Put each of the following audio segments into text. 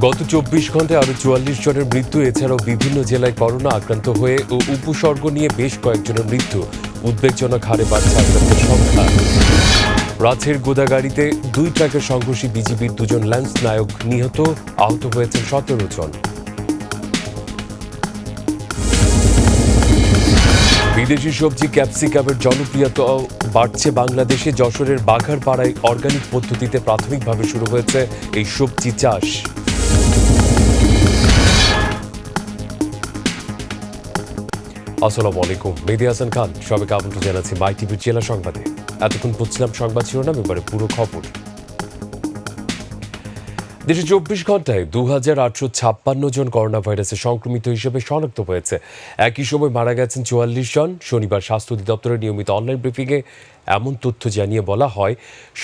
গত ২৪ ঘন্টায় আরও ৪৪ জনের মৃত্যু। এছাড়াও বিভিন্ন জেলায় করোনা আক্রান্ত হয়ে ও উপসর্গ নিয়ে বেশ কয়েকজনের মৃত্যু। উদ্বেগজনক হারে বাড়ছে আক্রান্তের সংখ্যা। রাজশাহীর গোদাগাড়িতে ২ ট্রাকের সংঘর্ষে বিজিবির ২জন ল্যান্স নায়ক নিহত, আহত হয়েছেন ১৭ জন। বিদেশি সবজি ক্যাপসিকামের জনপ্রিয়তাও বাড়ছে বাংলাদেশে। যশোরের বাঘারপাড়ায় অর্গানিক পদ্ধতিতে প্রাথমিকভাবে শুরু হয়েছে এই সবজি চাষ। আসসালামু আলাইকুম, মেহেদী হাসান খান সবাইকে আমন্ত্রণ জানাচ্ছি মাই টিভির জেলা সংবাদে। এতক্ষণ পড়ছিলাম সংবাদ শিরোনাম, এবারে পুরো খবর। দেশে ২৪ ঘন্টায় ২,৮৫৬ জন করোনা ভাইরাসে সংক্রমিত হিসেবে শনাক্ত হয়েছে। একই সময় মারা গেছেন ৪৪ জন। শনিবার স্বাস্থ্য অধিদপ্তরের নিয়মিত অনলাইন ব্রিফিংয়ে এমন তথ্য জানিয়ে বলা হয়,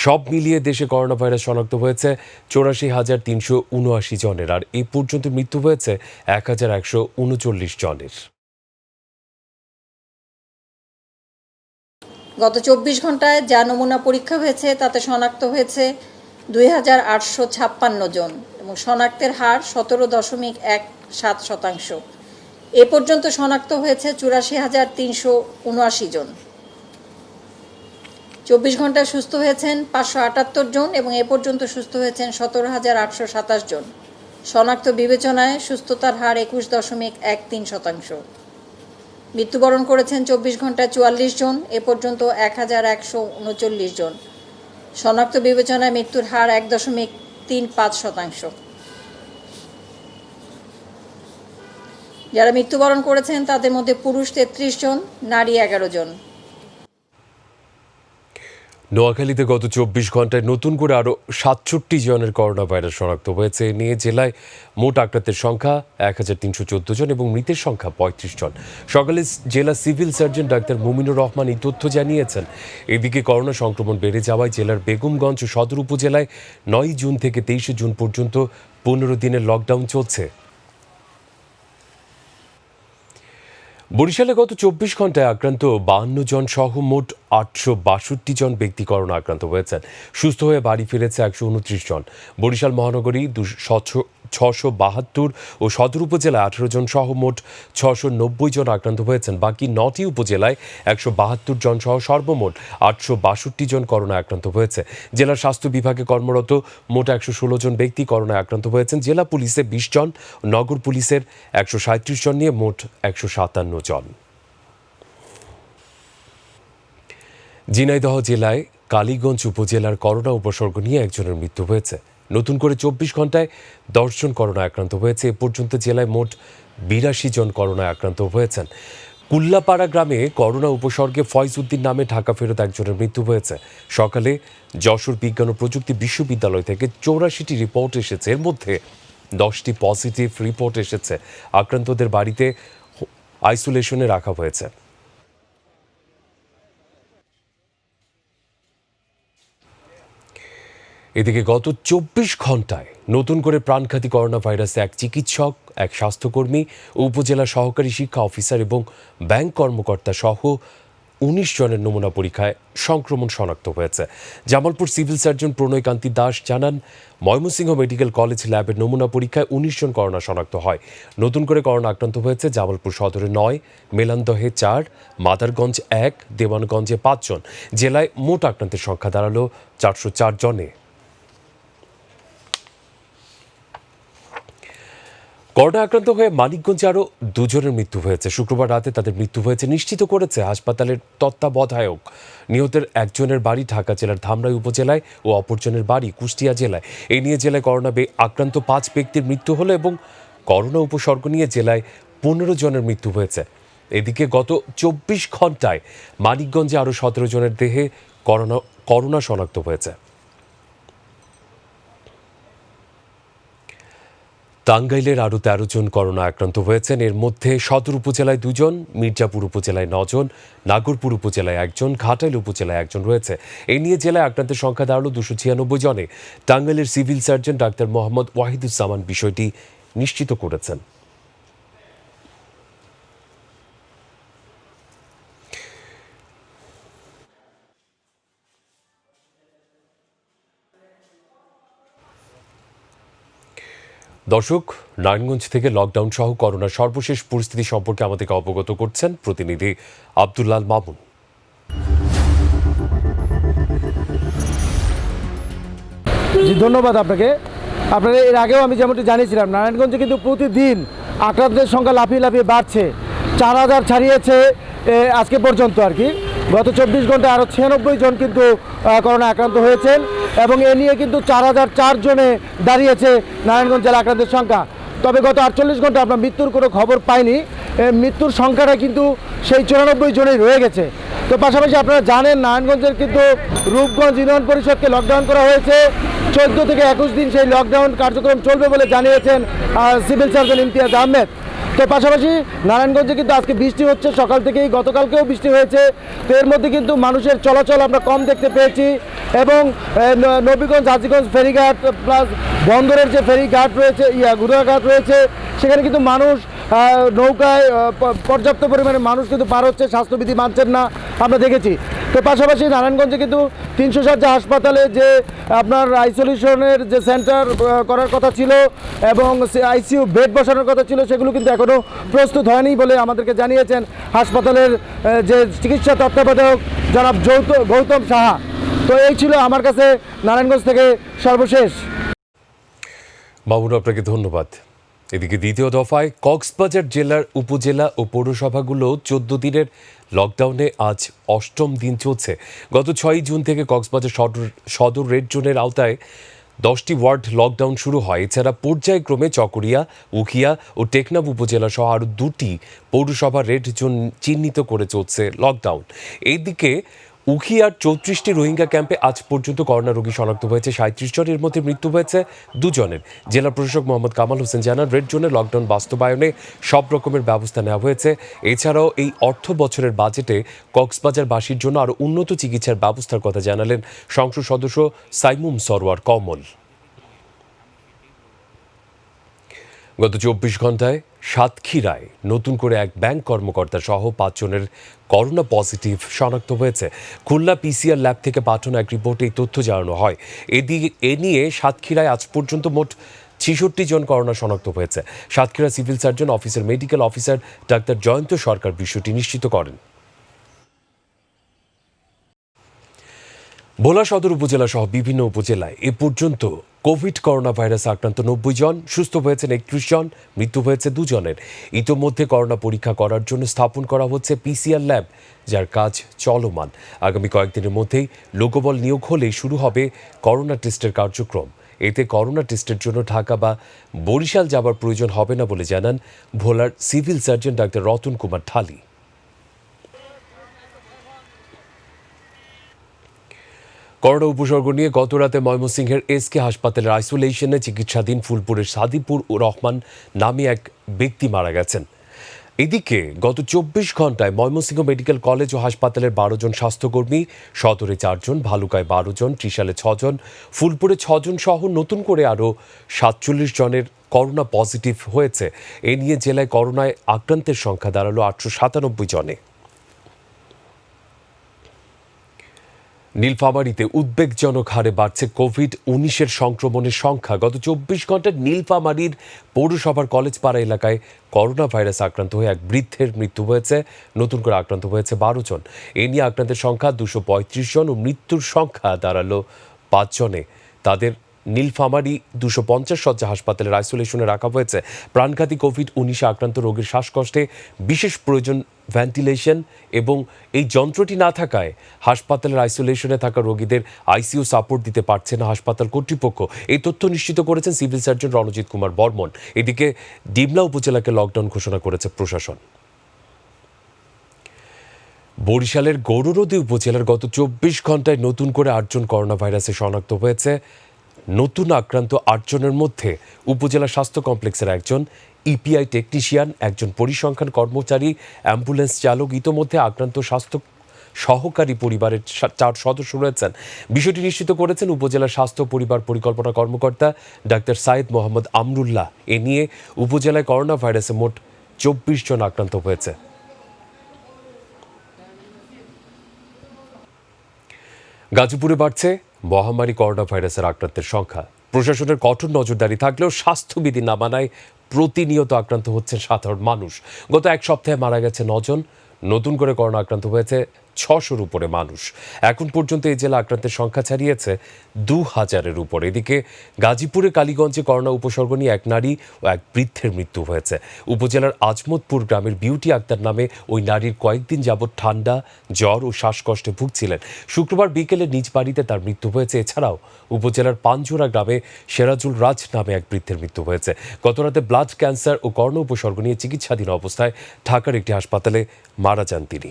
সব মিলিয়ে দেশে করোনা ভাইরাস শনাক্ত হয়েছে ৮৪,৩৭৯ জনের, আর এই পর্যন্ত মৃত্যু হয়েছে ১,১৩৯ জনের। গত ২৪ ঘন্টায় যা নমুনা পরীক্ষা হয়েছে তাতে শনাক্ত হয়েছে ২,৮৫৬ জন এবং শনাক্তের হার ১৭.১৭%। এ পর্যন্ত শনাক্ত হয়েছে ৮৪,৩৭৯ জন। ২৪ ঘন্টায় সুস্থ হয়েছেন ৫৭৮ জন এবং এ পর্যন্ত সুস্থ হয়েছেন ১৭,৮২৭ জন। শনাক্ত বিবেচনায় সুস্থতার হার ২১.১৩%। মৃত্যুবরণ করেছেন ২৪ ঘন্টায় ৪৪ জন, এ পর্যন্ত ১,১৩৯ জন। শনাক্ত বিবেচনায় মৃত্যুর হার ১.৩৫%। যারা মৃত্যুবরণ করেছেন তাদের মধ্যে পুরুষ ৩৩ জন, নারী ১১ জন। নোয়াখালীতে গত ২৪ ঘন্টায় নতুন করে আরও ৬৭ জনের করোনা ভাইরাস শনাক্ত হয়েছে। এ নিয়ে জেলায় মোট আক্রান্তের সংখ্যা ১,৩১৪ জন এবং মৃতের সংখ্যা ৩৫ জন। সকালে জেলা civil surgeon doctor Muminur Rahman এই তথ্য জানিয়েছেন। এদিকে করোনা সংক্রমণ বেড়ে যাওয়ায় জেলার বেগমগঞ্জ ও সদর উপজেলায় ৯ জুন থেকে ২৩ জুন পর্যন্ত ১৫ দিনের লকডাউন চলছে। বরিশালে গত ২৪ ঘন্টায় আক্রান্ত ৫২ জন সহ মোট ৮৬২ জন ব্যক্তি করোনা আক্রান্ত হয়েছেন। সুস্থ হয়ে বাড়ি ফিরেছে ১২৯ জন। বরিশাল মহানগরী ৬৭২ ও সদর উপজেলায় ১৮ জন সহ মোট ৬৯০ জন আক্রান্ত হয়েছেন। বাকি ৯টি উপজেলায় ১৭২ জন সহ সর্বমোট ৮৬২ জন করোনায় আক্রান্ত হয়েছে। জেলার স্বাস্থ্য বিভাগে কর্মরত মোট ১১৬ জন ব্যক্তি করোনায় আক্রান্ত হয়েছেন। জেলা পুলিশে ২০ জন, নগর পুলিশের ১৩৭ জন নিয়ে মোট ১৫৭ জন। ঝিনাইদহ জেলায় কালীগঞ্জ উপজেলার করোনা উপসর্গ নিয়ে একজনের মৃত্যু হয়েছে। নতুন করে ২৪ ঘন্টায় ১০ জন করোনায় আক্রান্ত হয়েছে। এ পর্যন্ত জেলায় মোট ৮২ জন করোনায় আক্রান্ত হয়েছেন। কুল্লাপাড়া গ্রামে করোনা উপসর্গে ফয়েজ উদ্দিন নামে ঢাকা ফেরত একজনের মৃত্যু হয়েছে। সকালে যশোর বিজ্ঞান ও প্রযুক্তি বিশ্ববিদ্যালয় থেকে ৮৪টি রিপোর্ট এসেছে, এর মধ্যে 10টি পজিটিভ রিপোর্ট এসেছে। আক্রান্তদের বাড়িতে আইসোলেশনে রাখা হয়েছে। এদিকে গত ২৪ ঘন্টায় নতুন করে প্রাণঘাতী করোনা ভাইরাসে এক চিকিৎসক, এক স্বাস্থ্যকর্মী, উপজেলা সহকারী শিক্ষা অফিসার এবং ব্যাংক কর্মকর্তা সহ ১৯ জনের নমুনা পরীক্ষায় সংক্রমণ শনাক্ত হয়েছে। জামালপুর সিভিল সার্জন প্রণয়কান্তি দাস জানান, ময়মনসিংহ মেডিকেল কলেজ ল্যাবের নমুনা পরীক্ষায় ১৯ জন করোনা শনাক্ত হয়। নতুন করে করোনা আক্রান্ত হয়েছে জামালপুর সদরে ৯, মেলান্দহে ৪, মাদারগঞ্জ ১, দেওয়ানগঞ্জে ৫ জন। জেলায় মোট আক্রান্তের সংখ্যা দাঁড়ালো ৪০৪ জনে। করোনা আক্রান্ত হয়ে মানিকগঞ্জে আরও ২ জনের মৃত্যু হয়েছে। শুক্রবার রাতে তাদের মৃত্যু হয়েছে নিশ্চিত করেছে হাসপাতালের তত্ত্বাবধায়ক। নিহতের একজনের বাড়ি ঢাকা জেলার ধামরাই উপজেলায় ও অপরজনের বাড়ি কুষ্টিয়া জেলায়। এই নিয়ে জেলায় করোনা আক্রান্ত ৫ ব্যক্তির মৃত্যু হলো এবং করোনা উপসর্গ নিয়ে জেলায় ১৫ জনের মৃত্যু হয়েছে। এদিকে গত ২৪ ঘন্টায় মানিকগঞ্জে আরও ১৭ জনের দেহে করোনা শনাক্ত হয়েছে। টাঙ্গাইলের আরও ১৩ জন করোনা আক্রান্ত হয়েছেন। এর মধ্যে সদর উপজেলায় ২ জন, মির্জাপুর উপজেলায় ৯ জন, নাগরপুর উপজেলায় ১ জন, ঘাটাইল উপজেলায় ১ জন রয়েছে। এই নিয়ে জেলায় আক্রান্তের সংখ্যা দাঁড়ালো ২৯৬ জনে। টাঙ্গাইলের civil surgeon doctor Mohammad Wahiduzzaman বিষয়টি নিশ্চিত করেছেন। দর্শক, নারায়ণগঞ্জ থেকে লকডাউন সহ করোনার সর্বশেষ পরিস্থিতি সম্পর্কে আমাদেরকে অবগত করছেন প্রতিনিধি আব্দুল্লাল মামুন। জি, ধন্যবাদ আপনাকে। আপনারা এর আগেও আমি যেমনটি জানিয়েছিলাম, নারায়ণগঞ্জে কিন্তু প্রতিদিন আক্রান্তের সংখ্যা লাফিয়ে লাফিয়ে বাড়ছে। 4,000 ছাড়িয়েছে আজকে পর্যন্ত আর কি। গত 24 ঘন্টায় আরও 96 জন কিন্তু করোনা আক্রান্ত হয়েছেন এবং এ নিয়ে কিন্তু 4,004 জনে দাঁড়িয়েছে নারায়ণগঞ্জ জেলা আক্রান্তের সংখ্যা। তবে গত 48 ঘন্টা আমরা মৃত্যুর কোনো খবর পাইনি। মৃত্যুর সংখ্যাটা কিন্তু সেই 94 জনেই রয়ে গেছে। তো পাশাপাশি আপনারা জানেন, নারায়ণগঞ্জের কিন্তু রূপগঞ্জ ইউনিয়ন পরিষদকে লকডাউন করা হয়েছে। 14 থেকে 21 দিন সেই লকডাউন কার্যক্রম চলবে বলে জানিয়েছেন সিভিল সার্জন ইমতিয়াজ আহমেদ। তো পাশাপাশি নারায়ণগঞ্জে কিন্তু আজকে বৃষ্টি হচ্ছে, সকাল থেকেই, গতকালকেও বৃষ্টি হয়েছে। তো এর মধ্যে কিন্তু মানুষের চলাচল আমরা কম দেখতে পেয়েছি এবং নবীগঞ্জ, হাজীগঞ্জ ফেরিঘাট প্লাস বন্দরের যে ফেরিঘাট রয়েছে, ঘুরাঘাট রয়েছে, সেখানে কিন্তু মানুষ নৌকায় পর্যাপ্ত পরিমাণে মানুষ কিন্তু পার হচ্ছে, স্বাস্থ্যবিধি মানছেন না আমরা দেখেছি। তো পাশাপাশি নারায়ণগঞ্জে কিন্তু 300 শয্যা হাসপাতালে যে আপনার আইসোলেশনের যে সেন্টার করার কথা ছিল এবং আইসিইউ বেড বসানোর কথা ছিল, সেগুলো কিন্তু এখনও প্রস্তুত হয়নি বলে আমাদেরকে জানিয়েছেন হাসপাতালের যে চিকিৎসা তত্ত্বাবধায়ক জনাব গৌতম সাহা। তো এই ছিল আমার কাছে নারায়ণগঞ্জ থেকে সর্বশেষ। মামুন, আপনাকে ধন্যবাদ। এদিকে দ্বিতীয় দফায় কক্সবাজার জেলার উপজেলা ও পৌরসভাগুলো 14 দিনের লকডাউনে আজ 8ম দিন চলছে। গত 6 জুন থেকে কক্সবাজার সদর রেড জোনের আওতায় 10টি ওয়ার্ড লকডাউন শুরু হয়। এছাড়া পর্যায়ক্রমে চকরিয়া, উখিয়া ও টেকনাফ উপজেলা সহ আরও 2টি পৌরসভা রেড জোন চিহ্নিত করে চলছে লকডাউন। এইদিকে উখিয়ার 34টি রোহিঙ্গা ক্যাম্পে আজ পর্যন্ত করোনা রোগী শনাক্ত হয়েছে 37 জন, এর মধ্যে মৃত্যু হয়েছে 2 জনের। জেলা প্রশাসক মোহাম্মদ কামাল হোসেন জানান, রেড জোনে লকডাউন বাস্তবায়নে সব রকমের ব্যবস্থা নেওয়া হয়েছে। এছাড়াও এই অর্থ বছরের বাজেটে কক্সবাজারবাসীর জন্য আরও উন্নত চিকিৎসার ব্যবস্থার কথা জানালেন সংসদ সদস্য সাইমুম সরওয়ার কমল। গত 24 ঘন্টায় সাতক্ষীরায় নতুন করে এক ব্যাংক কর্মকর্তা সহ 5 জনের করোনা পজিটিভ শনাক্ত হয়েছে। খুলনা পিসিআর ল্যাব থেকে পাঠানো এক রিপোর্টে এই তথ্য জানানো হয়। এ নিয়ে সাতক্ষীরায় আজ পর্যন্ত মোট 66 জন করোনা শনাক্ত হয়েছে। সাতক্ষীরা সিভিল সার্জন অফিসের মেডিকেল অফিসার ডাক্তার জয়ন্ত সরকার বিষয়টি নিশ্চিত করেন। ভোলা সদর উপজেলা সহ বিভিন্ন উপজেলায় এ পর্যন্ত কোভিড করোনা ভাইরাস আক্রান্ত 90 জন, সুস্থ হয়েছেন 31 জন, মৃত্যু হয়েছে 2 জনের। ইতোমধ্যে করোনা পরীক্ষা করার জন্য স্থাপন করা হচ্ছে পিসিআর ল্যাব, যার কাজ চলমান। আগামী কয়েকদিনের মধ্যেই লোকবল নিয়োগ হলেই শুরু হবে করোনা টেস্টের কার্যক্রম। এতে করোনা টেস্টের জন্য ঢাকা বা বরিশাল যাবার প্রয়োজন হবে না বলে জানান ভোলার civil surgeon doctor Ratan Kumar Dhali. Corona উপসর্গ নিয়ে গতরাতে ময়মনসিংহের এসকে হাসপাতালের আইসোলেশনে চিকিৎসাধীন ফুলপুরের সাদিপুর রহমান নামে এক ব্যক্তি মারা গেছেন। এদিকে গত 24 ঘন্টায় ময়মনসিংহ মেডিকেল কলেজ ও হাসপাতালের 12 জন স্বাস্থ্যকর্মী, সদরে 4 জন, ভালুকায় 12 জন, ত্রিশালে 6 জন, ফুলপুরে 6 জন সহ নতুন করে আরও 47 জনের করোনা পজিটিভ হয়েছে। এ নিয়ে জেলায় করোনায় আক্রান্তের সংখ্যা দাঁড়ালো 897 জনে। নীলফামারীতে উদ্বেগজনক হারে বাড়ছে কোভিড-19 সংক্রমণের সংখ্যা। গত 24 ঘন্টায় নীলফামারীর পৌরসভার কলেজপাড়া এলাকায় করোনা ভাইরাস আক্রান্ত হয়ে এক বৃদ্ধের মৃত্যু হয়েছে। নতুন করে আক্রান্ত হয়েছে 12 জন। এ নিয়ে আক্রান্তের সংখ্যা 235 জন ও মৃত্যুর সংখ্যা দাঁড়ালো 5 জনে। তাদের নীলফামারী 250 শয্যা হাসপাতালের আইসোলেশনে রাখা হয়েছে। প্রাণঘাতী কোভিড-19 আক্রান্ত রোগীর শ্বাসকষ্টে বিশেষ প্রয়োজন ভেন্টিলেশন এবং এই যন্ত্রটি না থাকায় হাসপাতালের আইসোলেশনে থাকা রোগীদের আইসিইউ সাপোর্ট দিতে পারছে না হাসপাতাল কর্তৃপক্ষ। এই তথ্য নিশ্চিত করেছেন সিভিল সার্জন রণজিৎ কুমার বর্মন। এদিকে ডিমলা উপজেলাকে লকডাউন ঘোষণা করেছে প্রশাসন। বরিশালের গৌরনদী উপজেলার গত 24 ঘন্টায় নতুন করে 8 জন করোনা ভাইরাসে শনাক্ত হয়েছে। নতুন আক্রান্ত 8 জনের মধ্যে উপজেলা স্বাস্থ্য কমপ্লেক্সের একজন, ইপিআই টেকনিশিয়ান, একজন পরিসংখ্যান কর্মচারী, অ্যাম্বুলেন্স চালক। ইতোমধ্যে আক্রান্ত স্বাস্থ্য সহকারী পরিবারের 4 সদস্য রয়েছেন। বিষয়টি নিশ্চিত করেছেন উপজেলা স্বাস্থ্য পরিবার পরিকল্পনা কর্মকর্তা ডাক্তার সাইদ মোহাম্মদ আমরুল্লাহ। এ নিয়ে উপজেলায় করোনা ভাইরাসে মোট 24 জন আক্রান্ত হয়েছে। গাজীপুরে বাড়ছে মহামারী করোনা ভাইরাসের আক্রান্তের সংখ্যা। প্রশাসনের কঠোর নজরদারি থাকলেও স্বাস্থ্যবিধি না মানায় প্রতিনিয়ত আক্রান্ত হচ্ছেন সাধারণ মানুষ। গত এক সপ্তাহে মারা গেছে 9 জন, নতুন করে করোনা আক্রান্ত হয়েছে 600-র উপরে মানুষ। এখন পর্যন্ত এই জেলা আক্রান্তের সংখ্যা ছাড়িয়েছে 2000-এর উপর। এদিকে গাজীপুরে কালীগঞ্জে করোনা উপসর্গ নিয়ে এক নারী ও এক বৃদ্ধের মৃত্যু হয়েছে। উপজেলার আজমতপুর গ্রামের বিউটি আক্তার নামে ওই নারীর কয়েকদিন যাবৎ ঠান্ডা, জ্বর ও শ্বাসকষ্টে ভুগছিলেন। শুক্রবার বিকেলে নিজ বাড়িতে তার মৃত্যু হয়েছে। এছাড়াও উপজেলার পাঞ্জোরা গ্রামে সেরাজুল রাজ নামে এক বৃদ্ধের মৃত্যু হয়েছে। গতরাতে ব্লাড ক্যান্সার ও করোনা উপসর্গ নিয়ে চিকিৎসাধীন অবস্থায় ঢাকার একটি হাসপাতালে মারা যান তিনি।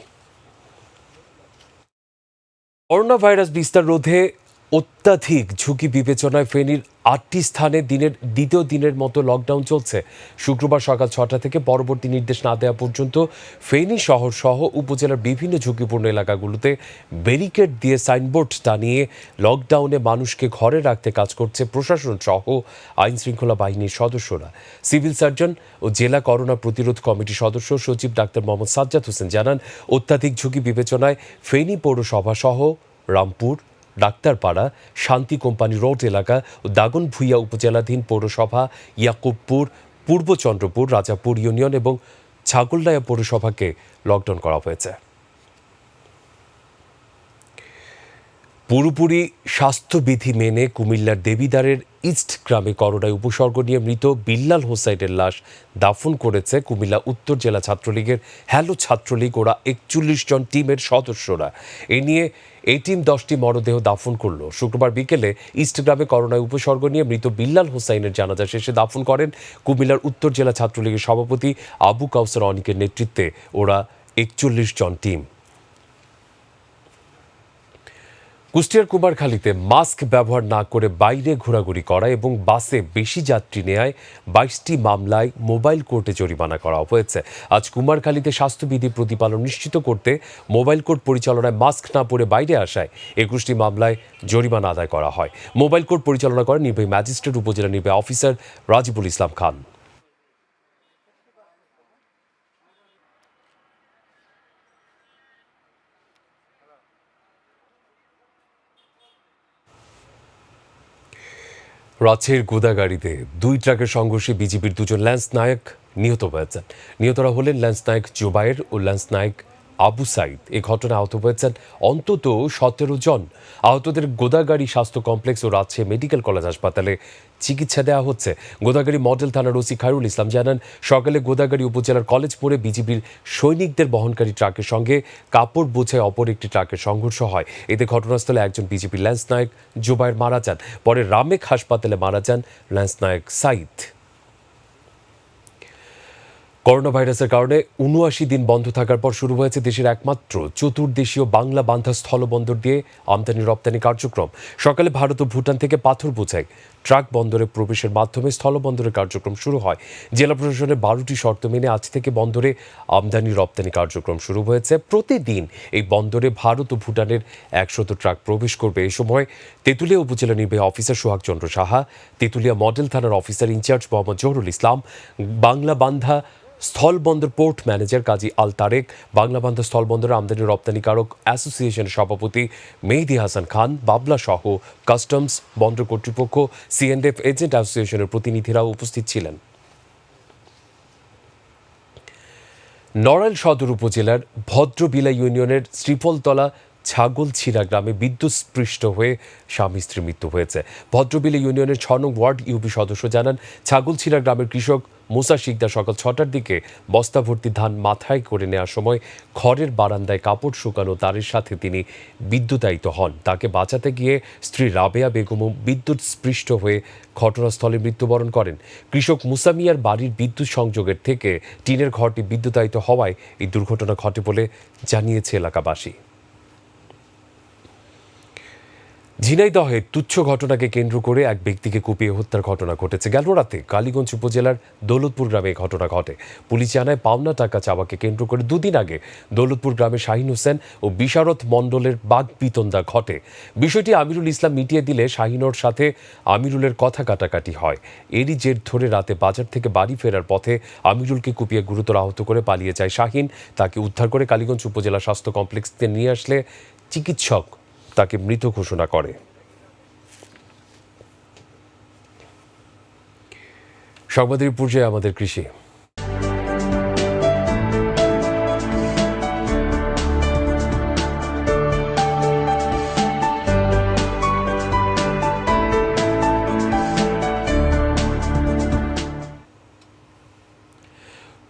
করোনা ভাইরাস বিস্তার রোধে অত্যাধিক ঝুঁকি বিবেচনায় ফেনীর 8টি স্থানে দিনের দ্বিতীয় দিনের মতো লকডাউন চলছে। শুক্রবার সকাল 6টা থেকে পরবর্তী নির্দেশ না দেওয়া পর্যন্ত ফেনী শহর সহ উপজেলার বিভিন্ন ঝুঁকিপূর্ণ এলাকাগুলোতে ব্যারিকেড দিয়ে সাইনবোর্ড টানিয়ে লকডাউনে মানুষকে ঘরে রাখতে কাজ করছে প্রশাসন সহ আইন শৃঙ্খলা বাহিনীর সদস্যরা। সিভিল সার্জন ও জেলা করোনা প্রতিরোধ কমিটির সদস্য সচিব ডাক্তার মোহাম্মদ সাজ্জাদ হোসেন জানান, অত্যাধিক ঝুঁকি বিবেচনায় ফেনী পৌরসভা সহ রামপুর, ডাক্তারপাড়া, শান্তি কোম্পানি রোড এলাকা ও দাগনভূঞা উপজেলাধীন পৌরসভা, ইয়াকুবপুর, পূর্ব চন্দ্রপুর, রাজাপুর ইউনিয়ন এবং ছাগলনাইয়া পৌরসভাকে লকডাউন করা হয়েছে। পুরোপুরি স্বাস্থ্যবিধি মেনে কুমিল্লার দেবিদ্বারের ইস্ট গ্রামে করোনায় উপসর্গ নিয়ে মৃত বিল্লাল হোসাইনের লাশ দাফন করেছে কুমিল্লা উত্তর জেলা ছাত্রলীগের হ্যালো ছাত্রলীগ। ওরা 41 জন টিমের সদস্যরা। এ নিয়ে এই টিম 10টি মরদেহ দাফন করল। শুক্রবার বিকেলে ইস্ট গ্রামে করোনায় উপসর্গ নিয়ে মৃত বিল্লাল হোসাইনের জানাজা শেষে দাফন করেন কুমিল্লার উত্তর জেলা ছাত্রলীগের সভাপতি আবু কাউসার অনিকের নেতৃত্বে ওরা 41 জন টিম। কুষ্টিয়ার কুমারখালীতে মাস্ক ব্যবহার না করে বাইরে ঘোরাঘুরি করা এবং বাসে বেশি যাত্রী নেয়ায় 22টি মামলায় মোবাইল কোর্টে জরিমানা করা হয়েছে। আজ কুমারখালীতে স্বাস্থ্যবিধি প্রতিপালন নিশ্চিত করতে মোবাইল কোর্ট পরিচালনায় মাস্ক না পরে বাইরে আসায় 21টি মামলায় জরিমানা আদায় করা হয়। মোবাইল কোর্ট পরিচালনা করেন নির্বাহী ম্যাজিস্ট্রেট উপজেলা নির্বাহী অফিসার রাজিবুল ইসলাম খান। রাজশাহীর গোদাগাড়িতে 2 ট্রাকের সংঘর্ষে বিজিবির 2 জন ল্যান্স নায়ক নিহত হয়েছেন। নিহতরা হলেন ল্যান্স নায়ক জুবায়ের ও ল্যান্স নায়ক আবু সাইদ। এই ঘটনায় আহত হয়েছেন অন্তত 17 জন। আহতদের গোদাগাড়ি স্বাস্থ্য কমপ্লেক্স ও রাজশাহী মেডিকেল কলেজ হাসপাতালে চিকিৎসা দেওয়া হচ্ছে। গোদাগাড়ি মডেল থানার ওসি খায়রুল ইসলাম জানান, সকালে গোদাগাড়ি উপজেলার কলেজ মোড়ে বিজিবির সৈনিকদের বহনকারী ট্রাকের সঙ্গে কাপড় বোঝাই অপর একটি ট্রাকের সংঘর্ষ হয়। এতে ঘটনাস্থলে একজন বিজিবি ল্যান্স নায়ক জুবায়ের মারা যান। পরে রামেক হাসপাতালে মারা যান ল্যান্স নায়ক সাইদ। করোনা ভাইরাসের কারণে 79 দিন বন্ধ থাকার পর শুরু হয়েছে দেশের একমাত্র চতুর্দেশীয় বাংলা বান্ধা স্থলবন্দর দিয়ে আমদানি রপ্তানি কার্যক্রম। সকালে ভারত ও ভুটান থেকে পাথর বোঝাই ট্রাক বন্দরে প্রবেশের মাধ্যমে স্থলবন্দরের কার্যক্রম শুরু হয়। জেলা প্রশাসনের 12টি শর্ত মেনে আজ থেকে বন্দরে আমদানি রপ্তানি কার্যক্রম শুরু হয়েছে। প্রতিদিন এই বন্দরে ভারত ও ভুটানের 100 ট্রাক প্রবেশ করবে। এই সময় তেঁতুলিয়া উপজেলা নির্বাহী অফিসার সোহাগ চন্দ্র সাহা, তেঁতুলিয়া মডেল থানার অফিসার ইনচার্জ মোহাম্মদ জহুরুল ইসলাম, বাংলা বান্ধা স্থলবন্দর পোর্ট ম্যানেজার কাজী আল তারেক, বাংলা বান্ধা স্থলবন্দর আমদানি রপ্তানিকারক অ্যাসোসিয়েশনের সভাপতি মেহেদি হাসান খান, বাবলা সহ কাস্টমস, বন্দর কর্তৃপক্ষ, সিএনএফ এজেন্ট অ্যাসোসিয়েশনের প্রতিনিধিরাও উপস্থিত ছিলেন। নড়াইল সদর উপজেলার ভদ্রবিলা ইউনিয়নের শ্রীফলতলা ছাগলছিড়া গ্রামে বিদ্যুৎস্পৃষ্ট হয়ে স্বামী স্ত্রীর মৃত্যু হয়েছে। ভদ্রবিলা ইউনিয়নের 6 নং ওয়ার্ড ইউপি সদস্য জানান, ছাগলছিড়া গ্রামের কৃষক মুসা শিকদার সকাল 6টার দিকে বস্তা ভর্তি ধান মাথায় করে নেওয়ার সময় ঘরের বারান্দায় কাপড় শুকানো তারের সাথে তিনি বিদ্যুতায়িত হন। তাকে বাঁচাতে গিয়ে স্ত্রী রাবেয়া বেগমও বিদ্যুৎস্পৃষ্ট হয়ে ঘটনাস্থলে মৃত্যুবরণ করেন। কৃষক মুসা মিয়ার বাড়ির বিদ্যুৎ সংযোগের থেকে টিনের ঘরটি বিদ্যুতায়িত হওয়ায় এই দুর্ঘটনা ঘটে বলে জানিয়েছে এলাকাবাসী। ঝিনাইদহে তুচ্ছ ঘটনাকে কেন্দ্র করে এক ব্যক্তিকে কুপিয়ে হত্যার ঘটনা ঘটেছে। গেল রাতে কালীগঞ্জ উপজেলার দৌলতপুর গ্রামে ঘটনা ঘটে। পুলিশ জানায়, পাওনা টাকা চাওয়াকে কেন্দ্র করে 2 দিন আগে দৌলতপুর গ্রামে শাহিন হোসেন ও বিশারত মণ্ডলের বাগবিতণ্ডা ঘটে। বিষয়টি আমিরুল ইসলাম মিটিয়ে দিলে শাহিনোর সাথে আমিরুলের কথা কাটাকাটি হয়। এরই জের ধরে রাতে বাজার থেকে বাড়ি ফেরার পথে আমিরুলকে কুপিয়ে গুরুতর আহত করে পালিয়ে যায় শাহিন। তাকে উদ্ধার করে কালীগঞ্জ উপজেলা স্বাস্থ্য কমপ্লেক্সে নিয়ে আসলে চিকিৎসক তাকে মৃত ঘোষণা করে। সংবাদের পর্যায়ে আমাদের কৃষি।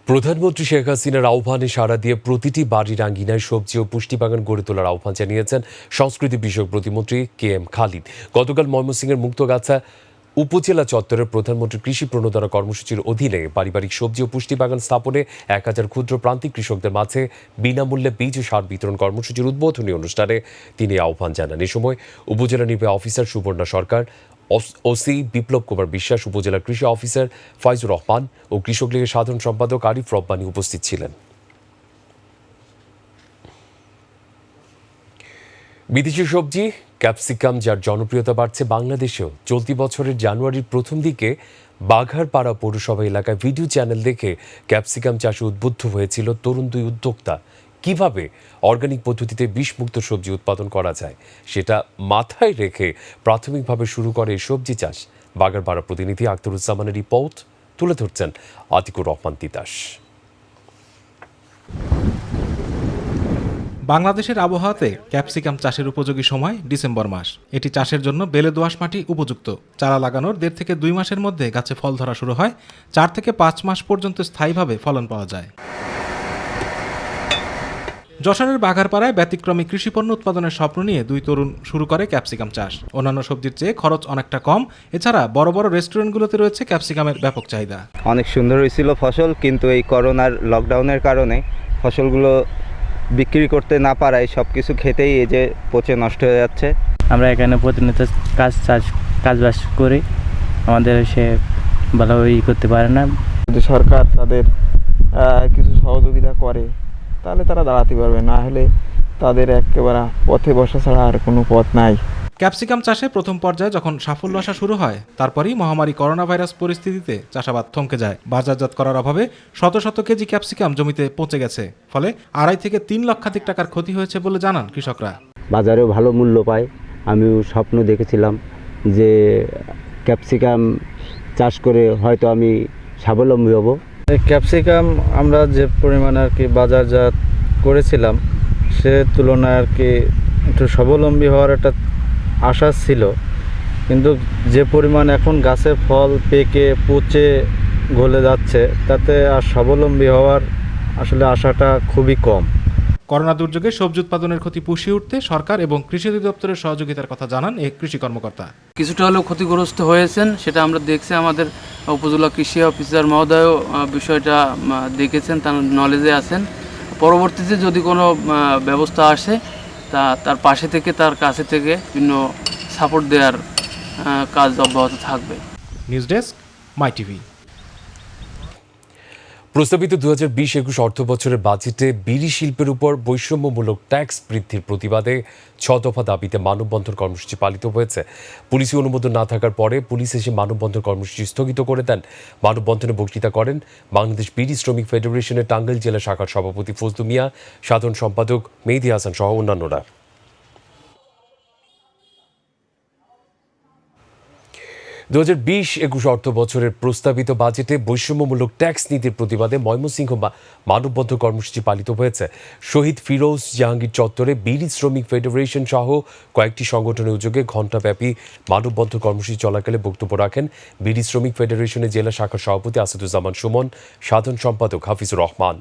প্রধানমন্ত্রী শেখ হাসিনার আহ্বানে সাড়া দিয়ে প্রতিটি বাড়ির আঙ্গিনায় সবজি ও পুষ্টি বাগান গড়ে তোলার আহ্বান জানিয়েছেন সংস্কৃতি বিষয়ক প্রতিমন্ত্রী KM খালিদ। গতকাল ময়মনসিংহের মুক্তগাছা উপজেলা চত্বরের প্রধানমন্ত্রী কৃষি প্রণোদনা কর্মসূচির অধীনে পারিবারিক সবজি ও পুষ্টি বাগান স্থাপনে 1000 ক্ষুদ্র প্রান্তিক কৃষকদের মাঝে বিনামূল্যে বীজ ও সার বিতরণ কর্মসূচির উদ্বোধনী অনুষ্ঠানে তিনি আহ্বান জানান। এ সময় উপজেলা নির্বাহী অফিসার সুবর্ণা সরকার, ওসি বিপ্লব কুমার বিশ্বাস, উপজেলা কৃষি অফিসার ফয়জুর রহমান ও কৃষক লীগের সাধারণ সম্পাদক আরিফ রব্বানী উপস্থিত ছিলেন। বিদেশি সবজি ক্যাপসিকাম যার জনপ্রিয়তা বাড়ছে বাংলাদেশেও। চলতি বছরের জানুয়ারির প্রথম দিকে বাঘারপাড়া পৌরসভা এলাকায় ভিডিও চ্যানেল দেখে ক্যাপসিকাম চাষে উদ্বুদ্ধ হয়েছিল তরুণ দুই উদ্যোক্তা। কিভাবে অর্গানিক পদ্ধতিতে বিষমুক্ত সবজি উৎপাদন করা যায় সেটা মাথায় রেখে প্রাথমিকভাবে শুরু করে এই সবজি চাষ। বাঘারপাড়া প্রতিনিধি আখতারুজ্জামানের রিপোর্ট তুলে ধরছেন আতিকুর রহমান তিতাস। বাংলাদেশের আবহাওয়াতে ক্যাপসিকাম চাষের উপযোগী সময় ডিসেম্বর মাস। এটি চাষের জন্য বেলে দোআঁশ মাটি উপযুক্ত। চারা লাগানোর 1.5 থেকে 2 মাসের মধ্যে গাছে ফল ধরা শুরু হয়। 4 থেকে 5 মাস পর্যন্ত স্থায়ীভাবে ফলন পাওয়া যায়। যশোরের বাঘারপাড়ায় ব্যতিক্রমী কৃষিপণ্য উৎপাদনের স্বপ্ন নিয়ে দুই তরুণ শুরু করে ক্যাপসিকাম চাষ। অন্যান্য সবজির চেয়ে খরচ অনেকটা কম। এছাড়া বড় বড় রেস্টুরেন্টগুলোতে রয়েছে ক্যাপসিকামের ব্যাপক চাহিদা। অনেক সুন্দর হয়েছিল ফসল, কিন্তু এই করোনার লকডাউনের কারণে ফসলগুলো বিক্রি করতে না পারায় সব কিছু খেতেই এই যে পচে নষ্ট হয়ে যাচ্ছে। আমরা এখানে প্রতিনিয়ত কাজবাজ করি, আমাদের সে ভালোভাবে করতে পারে না। যদি সরকার তাদের কিছু সহযোগিতা করে তাহলে তারা দাঁড়াতে পারবে, না হলে তাদের একেবারে পথে বসা ছাড়া আর কোনো পথ নাই। ক্যাপসিকাম চাষে প্রথম পর্যায়ে যখন সাফল্য আসা শুরু হয়, তারপরই মহামারী করোনা ভাইরাস পরিস্থিতিতে চাষাবাদ থমকে যায়। বাজারজাত করার অভাবে শত শত কেজি ক্যাপসিকাম জমিতে পচে গেছে। ফলে 2.5 থেকে 3 লক্ষাধিক টাকার ক্ষতি হয়েছে বলে জানান কৃষকরা। বাজারেও ভালো মূল্য পায়। আমিও স্বপ্ন দেখেছিলাম যে ক্যাপসিকাম চাষ করে হয়তো আমি স্বাবলম্বী হব। ক্যাপসিকাম আমরা যে পরিমাণে আর কি বাজারজাত করেছিলাম সে তুলনায় আর কি একটু স্বাবলম্বী হওয়ার একটা আশা ছিল, কিন্তু যে পরিমাণ এখন গাছে ফল পেকে পচে গলে যাচ্ছে তাতে আর স্বাবলম্বী হওয়ার আসলে আশাটা খুবই কম। করোনা দুর্যোগে সবজি উৎপাদনের ক্ষতি পুষিয়ে উঠতে সরকার এবং কৃষি অধিদপ্তরের সহযোগিতার কথা জানান এই কৃষি কর্মকর্তা। কিছুটা হলেও ক্ষতিগ্রস্ত হয়েছেন, সেটা আমরা দেখছি। আমাদের উপজেলা কৃষি অফিসার মহোদয়ও বিষয়টা দেখেছেন, তার নলেজে আছেন। পরবর্তীতে যদি কোনো ব্যবস্থা আসে তার পাশে থেকে তার কাছে থেকে বিভিন্ন সাপোর্ট দেওয়ার কাজ অব্যাহত থাকবে। নিউজ ডেস্ক, মাই টিভি। প্রস্তাবিত 2020-21 অর্থ বছরের বাজেটে বিড়ি শিল্পের উপর বৈষম্যমূলক ট্যাক্স বৃদ্ধির প্রতিবাদে 6 দফা দাবিতে মানববন্ধন কর্মসূচি পালিত হয়েছে। পুলিশি অনুমোদন না থাকার পরে পুলিশ এসে মানববন্ধন কর্মসূচি স্থগিত করে দেন। মানববন্ধনে বক্তৃতা করেন বাংলাদেশ বিড়ি শ্রমিক ফেডারেশনের টাঙ্গাইল জেলা শাখার সভাপতি ফজলু মিয়া, সাধারণ সম্পাদক মেহেদী হাসান সহ অন্যান্যরা। 2020-21 অর্থ বছরের প্রস্তাবিত বাজেটে বৈষম্যমূলক ট্যাক্স নীতির প্রতিবাদে ময়মনসিংহ মানববন্ধন কর্মসূচি পালিত হয়েছে। শহীদ ফিরোজ জাহাঙ্গীর চত্বরে বিড়ি শ্রমিক ফেডারেশন সহ কয়েকটি সংগঠনের উদ্যোগে ঘণ্টাব্যাপী মানববন্ধন কর্মসূচি চলাকালে বক্তব্য রাখেন বিড়ি শ্রমিক ফেডারেশনের জেলা শাখার সভাপতি আসাদুজ্জামান সুমন, সাধারণ সম্পাদক হাফিজুর রহমান।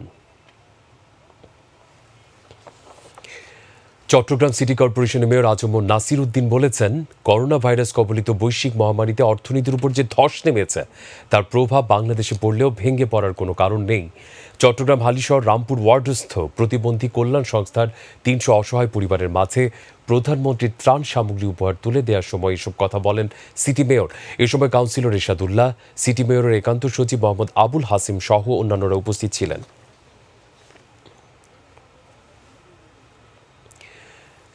চট্টগ্রাম সিটি কর্পোরেশনের মেয়র আজম নাসির উদ্দিন বলেছেন, করোনা ভাইরাস কবলিত বৈশ্বিক মহামারীতে অর্থনীতির উপর যে ধস নেমেছে তার প্রভাব বাংলাদেশে পড়লেও ভেঙে পড়ার কোনো কারণ নেই। চট্টগ্রাম হালিশহর রামপুর ওয়ার্ডস্থ প্রতিবন্ধী কল্যাণ সংস্থার 300 অসহায় পরিবারের মাঝে প্রধানমন্ত্রীর ত্রাণ সামগ্রী উপহার তুলে দেওয়ার সময় এসব কথা বলেন সিটি মেয়র। এ সময় কাউন্সিলর এরশাদুল্লাহ, সিটি মেয়রের একান্ত সচিব মোহাম্মদ আবুল হাসিম সহ অন্যান্যরা উপস্থিত ছিলেন।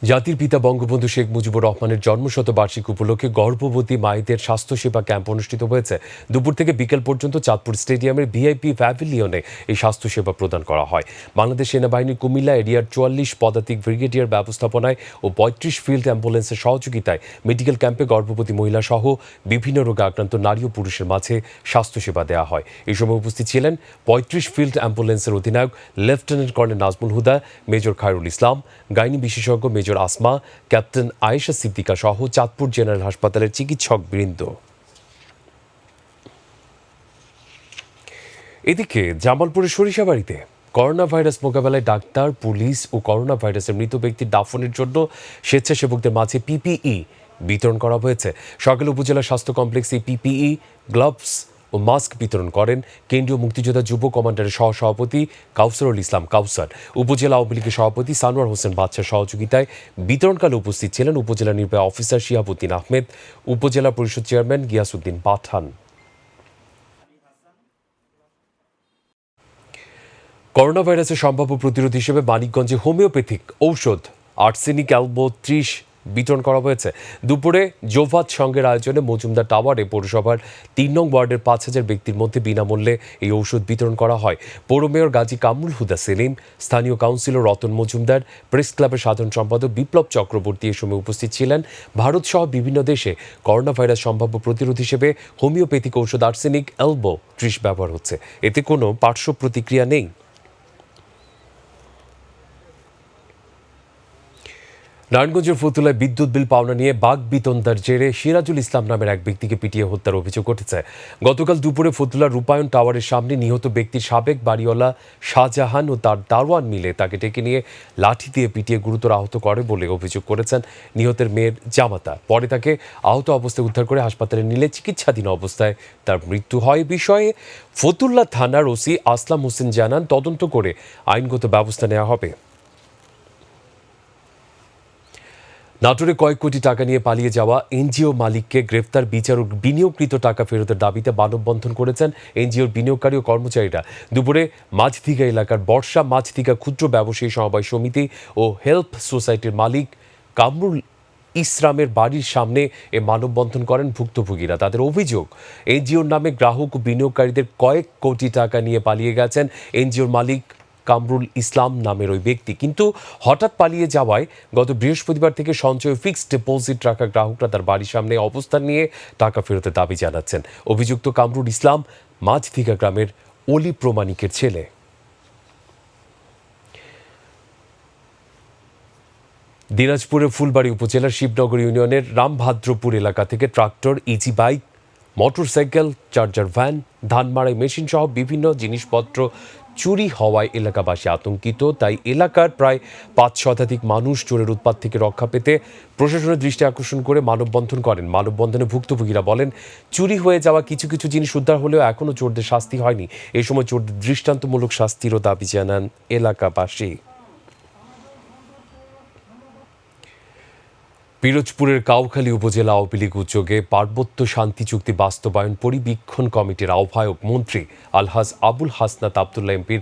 জাতির পিতা বঙ্গবন্ধু শেখ মুজিবুর রহমানের জন্মশতবার্ষিকী উপলক্ষে গর্ভবতী মায়েদের স্বাস্থ্যসেবা ক্যাম্প অনুষ্ঠিত হয়েছে। দুপুর থেকে বিকেল পর্যন্ত চাঁদপুর স্টেডিয়ামের ভিআইপি প্যাভিলিয়নে এই স্বাস্থ্যসেবা প্রদান করা হয়। বাংলাদেশ সেনাবাহিনীর কুমিল্লা এরিয়ার 44 পদাতিক ব্রিগেডিয়ার ব্যবস্থাপনায় ও 35 ফিল্ড অ্যাম্বুলেন্সের সহযোগিতায় মেডিকেল ক্যাম্পে গর্ভবতী মহিলা সহ বিভিন্ন রোগে আক্রান্ত নারী ও পুরুষের মাঝে স্বাস্থ্যসেবা দেওয়া হয়। এই সময় উপস্থিত ছিলেন 35 ফিল্ড অ্যাম্বুলেন্সের অধিনায়ক লেফটেন্যান্ট কর্নেল নাজমুল হুদা, মেজর খায়রুল ইসলাম, গাইনি বিশেষজ্ঞ মেজর আসমা, ক্যাপ্টেন আয়েশা সিদ্দিকা সহ চাঁদপুর জেনারেল হাসপাতালের চিকিৎসক বৃন্দ। এদিকে জামালপুরের সরিষাবাড়িতে করোনা ভাইরাস মোকাবেলায় ডাক্তার, পুলিশ ও করোনা ভাইরাসের মৃত ব্যক্তির দাফনের জন্য স্বেচ্ছাসেবকদের মাঝে পিপিই বিতরণ করা হয়েছে। সকালে উপজেলা স্বাস্থ্য কমপ্লেক্সে পিপিই, গ্লাভস ও মাস্ক বিতরণ করেন কেন্দ্রীয় মুক্তিযোদ্ধা যুব কমান্ডারের সহসভাপতি কাউসারুল ইসলাম কাউসার। উপজেলা আওয়ামী লীগের সভাপতি সানোয়ার হোসেন বাদশার সহযোগিতায় বিতরণকালে উপস্থিত ছিলেন উপজেলা নির্বাহী অফিসার শিহাবুদ্দিন আহমেদ, উপজেলা পরিষদ চেয়ারম্যান গিয়াসউদ্দিন পাঠান। করোনা ভাইরাসের সম্ভাব্য প্রতিরোধ হিসেবে মানিকগঞ্জে হোমিওপ্যাথিক ঔষধ আর্সেনিক অ্যালবো 30 বিতরণ করা হয়েছে। দুপুরে জোভাত সংঘের আয়োজনে মজুমদার টাওয়ারে পৌরসভার 3 নং ওয়ার্ডের 5000 ব্যক্তির মধ্যে বিনামূল্যে এই ঔষধ বিতরণ করা হয়। পৌর মেয়র গাজী কামরুল হুদা সেলিম, স্থানীয় কাউন্সিলর রতন মজুমদার, প্রেস ক্লাবের সাধারণ সম্পাদক বিপ্লব চক্রবর্তী এ সময় উপস্থিত ছিলেন। ভারত সহ বিভিন্ন দেশে করোনা ভাইরাস সম্ভাব্য প্রতিরোধ হিসেবে হোমিওপ্যাথিক ঔষধ আর্সেনিক অ্যালবো 30 ব্যবহার হচ্ছে। এতে কোনো পার্শ্ব প্রতিক্রিয়া নেই। নারায়ণগঞ্জের ফতুল্লায় বিদ্যুৎ বিল পাওনা নিয়ে বাক বিতন্দার জেরে সিরাজুল ইসলাম নামের এক ব্যক্তিকে পিটিয়ে হত্যার অভিযোগ উঠেছে। গতকাল দুপুরে ফতুল্লার রূপায়ণ টাওয়ারের সামনে নিহত ব্যক্তির সাবেক বাড়িওয়ালা শাহজাহান ও তার দারোয়ান মিলে তাকে ডেকে নিয়ে লাঠি দিয়ে পিটিয়ে গুরুতর আহত করে বলে অভিযোগ করেছেন নিহতের মেয়ের জামাতা। পরে তাকে আহত অবস্থায় উদ্ধার করে হাসপাতালে নিলে চিকিৎসাধীন অবস্থায় তার মৃত্যু হয়। বিষয়ে ফতুল্লা থানার ওসি আসলাম হোসেন জানান, তদন্ত করে আইনগত ব্যবস্থা নেওয়া হবে। নাটোরে কয়েক কোটি টাকা নিয়ে পালিয়ে যাওয়া এনজিও মালিককে গ্রেফতার, বিচার ও বিনিয়োগকৃত টাকা ফেরতের দাবিতে মানববন্ধন করেছেন এনজিওর বিনিয়োগকারী ও কর্মচারীরা। দুপুরে মাঝদিঘা এলাকার বর্ষা মাঝদিঘা ক্ষুদ্র ব্যবসায়ী সমবায় সমিতি ও হেল্প সোসাইটির মালিক কামরুল ইসলামের বাড়ির সামনে এ মানববন্ধন করেন ভুক্তভোগীরা। তাদের অভিযোগ, এনজিওর নামে গ্রাহক ও বিনিয়োগকারীদের কয়েক কোটি টাকা নিয়ে পালিয়ে গেছেন এনজিওর মালিক কামরুল ইসলাম নামের ওই ব্যক্তি। কিন্তু হঠাৎ পালিয়ে যাওয়ায় গত বৃহস্পতিবার থেকে সঞ্চয় ফিক্সড ডিপোজিট রাখা গ্রাহকরা তার বাড়ির সামনে অবস্থান নিয়ে টাকা ফেরতের দাবি জানাচ্ছেন। অভিযুক্ত কামরুল ইসলাম মাঝদিঘা গ্রামের অলি প্রমাণিকের ছেলে। দিনাজপুরের ফুলবাড়ী উপজেলার শিবনগর ইউনিয়নের রামভাদ্রপুর এলাকা থেকে tractor, easy bike, motorcycle, charger van, ধান মাড়াই মেশিন সহ বিভিন্ন জিনিসপত্র চুরি হওয়ায় এলাকাবাসী আতঙ্কিত। তাই এলাকার প্রায় 5 শতাধিক মানুষ চোরের উৎপাত থেকে রক্ষা পেতে প্রশাসনের দৃষ্টি আকর্ষণ করে মানববন্ধন করেন। মানববন্ধনে ভুক্তভোগীরা বলেন, চুরি হয়ে যাওয়া কিছু কিছু জিনিস উদ্ধার হলেও এখনও চোরদের শাস্তি হয়নি। এই সময় চোরদের দৃষ্টান্তমূলক শাস্তিরও দাবি জানান এলাকাবাসী। পিরোজপুরের কাউখালী উপজেলা আওয়ামী লীগ উদ্যোগে পার্বত্য শান্তি চুক্তি বাস্তবায়ন পরিবীক্ষণ কমিটির আহ্বায়ক মন্ত্রী আলহাজ আবুল হাসনাত আবদুল্লাহ এমপির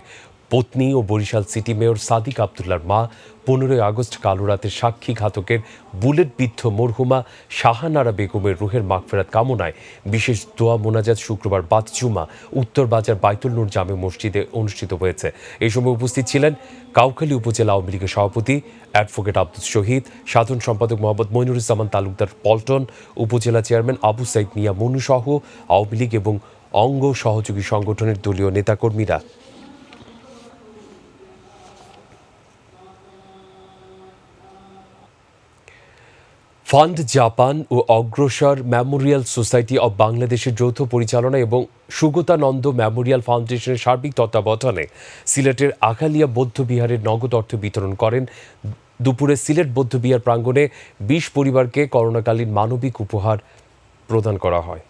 পত্নী ও বরিশাল সিটি মেয়র সাদিক আবদুল্লাহর মা 15 আগস্ট কালো রাতের সাক্ষীঘাতকের বুলেটবিদ্ধ মরহুমা শাহানারা বেগমের রুহের মাগফিরাত কামনায় বিশেষ দোয়া মোনাজাত শুক্রবার বাদ জুমা উত্তর বাজার বাইতুল নূর জামে মসজিদে অনুষ্ঠিত হয়েছে। এই সময় উপস্থিত ছিলেন কাউখালী উপজেলা আওয়ামী লীগের সভাপতি অ্যাডভোকেট আব্দুল শহীদ, সাধারণ সম্পাদক মোহাম্মদ মইনুরুজ্জামান তালুকদার পল্টন, উপজেলা চেয়ারম্যান আবু সাইদ মিয়া মনু সহ আওয়ামী লীগ এবং অঙ্গ সহযোগী সংগঠনের দলীয় নেতাকর্মীরা। ফান্ড জাপান ও অগ্রসর মেমোরিয়াল সোসাইটি অব বাংলাদেশের যৌথ পরিচালনা এবং সুগতানন্দ মেমোরিয়াল ফাউন্ডেশনের সার্বিক তত্ত্বাবধানে সিলেটের আখালিয়া বৌদ্ধবিহারের নগদ অর্থ বিতরণ করেন। দুপুরে সিলেট বৌদ্ধবিহার প্রাঙ্গণে 20 পরিবারকে করোনাকালীন মানবিক উপহার প্রদান করা হয়।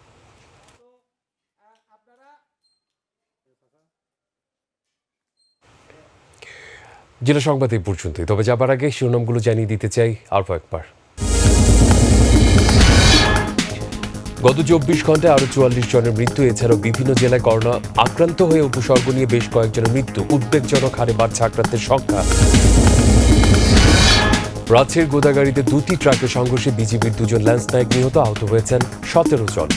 জেলা সংবাদ এই পর্যন্তই। তবে যাবার আগে শিরোনামগুলো জানিয়ে দিতে চাই আরও একবার। গত 24 ঘন্টায় আরও 44 জনের মৃত্যু। এছাড়াও বিভিন্ন জেলায় করোনা আক্রান্ত হয়ে উপসর্গ নিয়ে বেশ কয়েকজনের মৃত্যু। উদ্বেগজনক হারে বাড়ছে আক্রান্তের সংখ্যা। রাজশাহীর গোদাগাড়িতে 2টি ট্রাকের সংঘর্ষে বিজিবির 2 জন ল্যান্স নায়ক নিহত, আহত হয়েছেন 17 জন।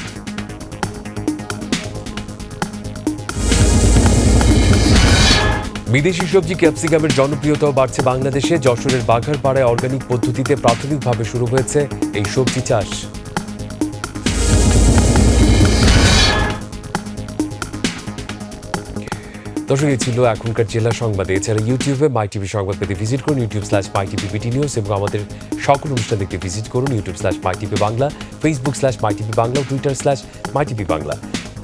বিদেশি সবজি ক্যাপসিকামের জনপ্রিয়তাও বাড়ছে বাংলাদেশে। যশোরের বাঘারপাড়ায় অর্গানিক পদ্ধতিতে প্রাথমিকভাবে শুরু হয়েছে এই সবজি চাষ। দর্শক, এই ছিল এখনকার জেলা সংবাদ। এছাড়া ইউটিউবে মাই টিভি সংবাদ পেতে ভিজিট করুন youtube/mytvbt news এবং আমাদের সকল অনুষ্ঠান দেখতে ভিজিট করুন youtube/mytv Bangla, facebook/mytv Bangla, twitter/mytv Bangla.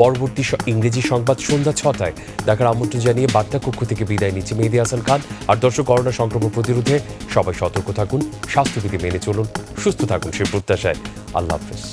পরবর্তী ইংরেজি সংবাদ সন্ধ্যা 6টায় দেখার আমন্ত্রণ জানিয়ে বার্তা কক্ষ থেকে বিদায় নিচ্ছে মেহেদী হাসান খান। আর দর্শক, করোনা সংক্রমণ প্রতিরোধে সবাই সতর্ক থাকুন, স্বাস্থ্যবিধি মেনে চলুন, সুস্থ থাকুন সে প্রত্যাশায়। আল্লাহ হাফেজ।